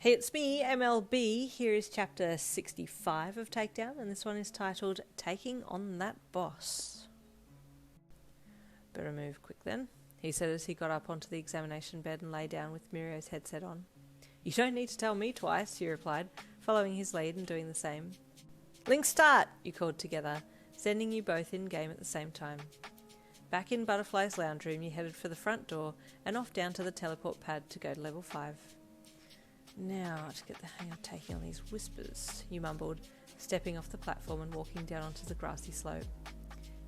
Hey, it's me, MLB. Here is chapter 65 of Takedown, and this one is titled Taking on That Boss. Better move quick then, he said as he got up onto the examination bed and lay down with Mirio's headset on. You don't need to tell me twice, she replied, following his lead and doing the same. Link start, you called together, sending you both in-game at the same time. Back in Butterfly's lounge room, you headed for the front door and off down to the teleport pad to go to level 5. Now to get the hang of taking on these whispers, you mumbled, stepping off the platform and walking down onto the grassy slope.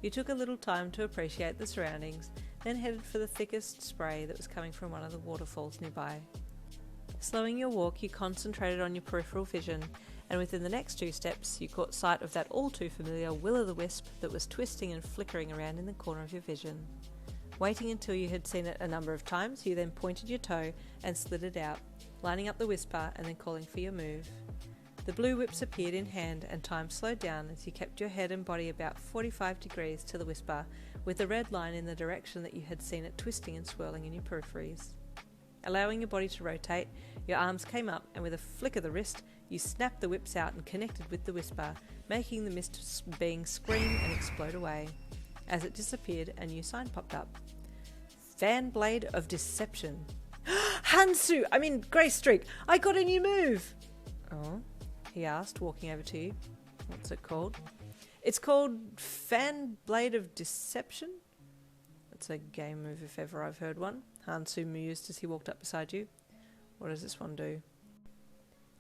You took a little time to appreciate the surroundings, then headed for the thickest spray that was coming from one of the waterfalls nearby. Slowing your walk, you concentrated on your peripheral vision, and within the next 2 steps you caught sight of that all-too-familiar will-o'-the-wisp that was twisting and flickering around in the corner of your vision. Waiting until you had seen it a number of times, you then pointed your toe and slid it out, lining up the whisper and then calling for your move. The blue whips appeared in hand and time slowed down as you kept your head and body about 45 degrees to the whisper, with the red line in the direction that you had seen it twisting and swirling in your peripheries. Allowing your body to rotate, your arms came up and with a flick of the wrist, you snapped the whips out and connected with the whisper, making the mist being scream and explode away. As it disappeared, a new sign popped up. Fan Blade of Deception. Hansu! Grace Streak! I got a new move! Oh? He asked, walking over to you. What's it called? It's called Fan Blade of Deception? That's a game move if ever I've heard one. Hansu mused as he walked up beside you. What does this one do?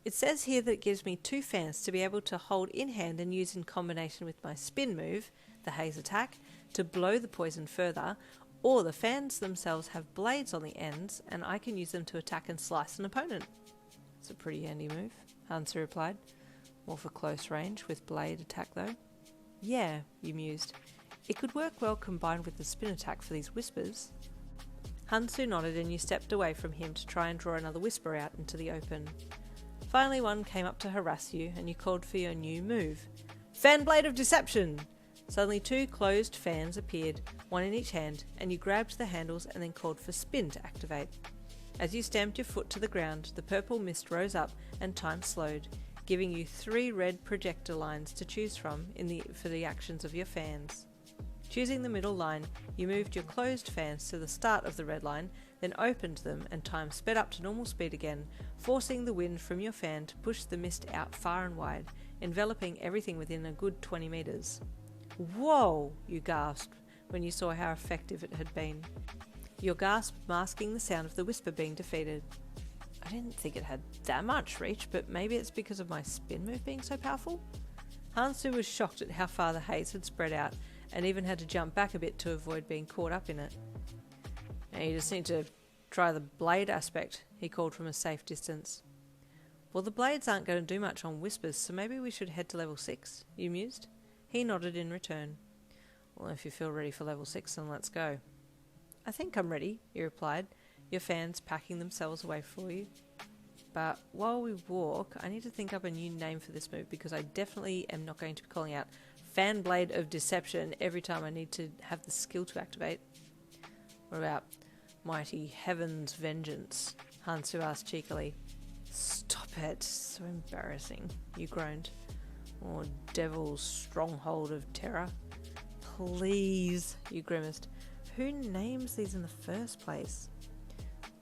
It says here that it gives me 2 fans to be able to hold in hand and use in combination with my spin move, the haze attack, to blow the poison further, or the fans themselves have blades on the ends and I can use them to attack and slice an opponent. It's a pretty handy move, Hansu replied. More for close range with blade attack though. Yeah, you mused. It could work well combined with the spin attack for these whispers. Hansu nodded and you stepped away from him to try and draw another whisper out into the open. Finally one came up to harass you and you called for your new move. Fan Blade of Deception! Suddenly 2 closed fans appeared, one in each hand, and you grabbed the handles and then called for spin to activate. As you stamped your foot to the ground, the purple mist rose up and time slowed, giving you 3 red projector lines to choose from for the actions of your fans. Choosing the middle line, you moved your closed fans to the start of the red line, then opened them and time sped up to normal speed again, forcing the wind from your fan to push the mist out far and wide, enveloping everything within a good 20 meters. Whoa! You gasped when you saw how effective it had been. Your gasp masking the sound of the whisper being defeated. I didn't think it had that much reach, but maybe it's because of my spin move being so powerful? Hansu was shocked at how far the haze had spread out and even had to jump back a bit to avoid being caught up in it. Now you just need to try the blade aspect, he called from a safe distance. Well, the blades aren't going to do much on whispers, so maybe we should head to level 6, you mused. He nodded in return. Well, if you feel ready for level 6, then let's go. I think I'm ready, you replied, your fans packing themselves away for you. But while we walk, I need to think up a new name for this move because I definitely am not going to be calling out Fan Blade of Deception every time I need to have the skill to activate. What about Mighty Heaven's Vengeance? Hansu asked cheekily. Stop it, so embarrassing, you groaned. Or Devil's Stronghold of Terror. Please, you grimaced. Who names these in the first place?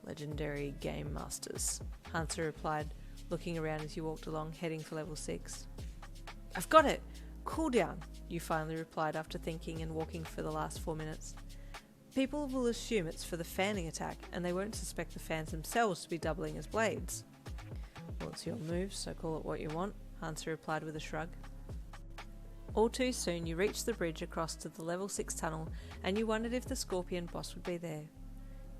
Legendary Game Masters, Hansu replied, looking around as you walked along, heading for level 6. I've got it! Cooldown, you finally replied after thinking and walking for the last 4 minutes. People will assume it's for the fanning attack, and they won't suspect the fans themselves to be doubling as blades. Well, it's your move, so call it what you want, Hansu replied with a shrug. All too soon you reached the bridge across to the level 6 tunnel and you wondered if the Scorpion boss would be there.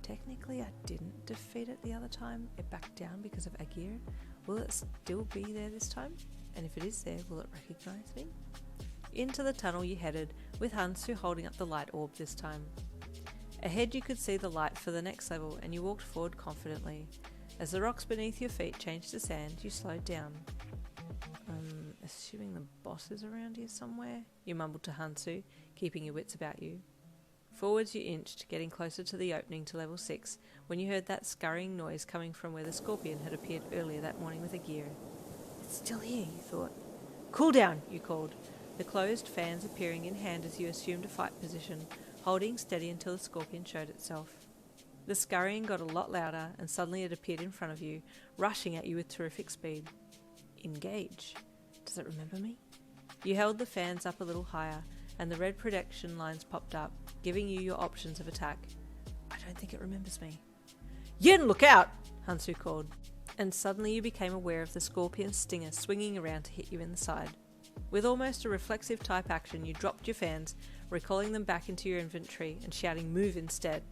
Technically I didn't defeat it the other time, it backed down because of Agir. Will it still be there this time? And if it is there, will it recognise me? Into the tunnel you headed, with Hansu holding up the light orb this time. Ahead you could see the light for the next level and you walked forward confidently. As the rocks beneath your feet changed to sand, you slowed down. Assuming the boss is around here somewhere, you mumbled to Hansu, keeping your wits about you. Forwards you inched, getting closer to the opening to level 6, when you heard that scurrying noise coming from where the scorpion had appeared earlier that morning with a gear. It's still here, you thought. Cool down, you called, the closed fans appearing in hand as you assumed a fight position, holding steady until the scorpion showed itself. The scurrying got a lot louder, and suddenly it appeared in front of you, rushing at you with terrific speed. Engage. Does it remember me? You held the fans up a little higher, and the red protection lines popped up, giving you your options of attack. I don't think it remembers me. Yin, look out! Hansu called, and suddenly you became aware of the scorpion's stinger swinging around to hit you in the side. With almost a reflexive type action, you dropped your fans, recalling them back into your inventory and shouting move instead.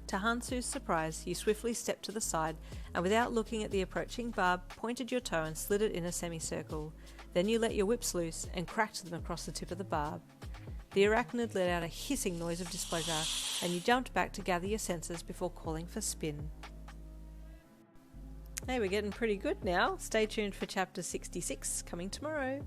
To Hansu's surprise, you swiftly stepped to the side and without looking at the approaching barb, pointed your toe and slid it in a semicircle. Then you let your whips loose and cracked them across the tip of the barb. The arachnid let out a hissing noise of displeasure and you jumped back to gather your senses before calling for spin. Hey, we're getting pretty good now. Stay tuned for chapter 66 coming tomorrow.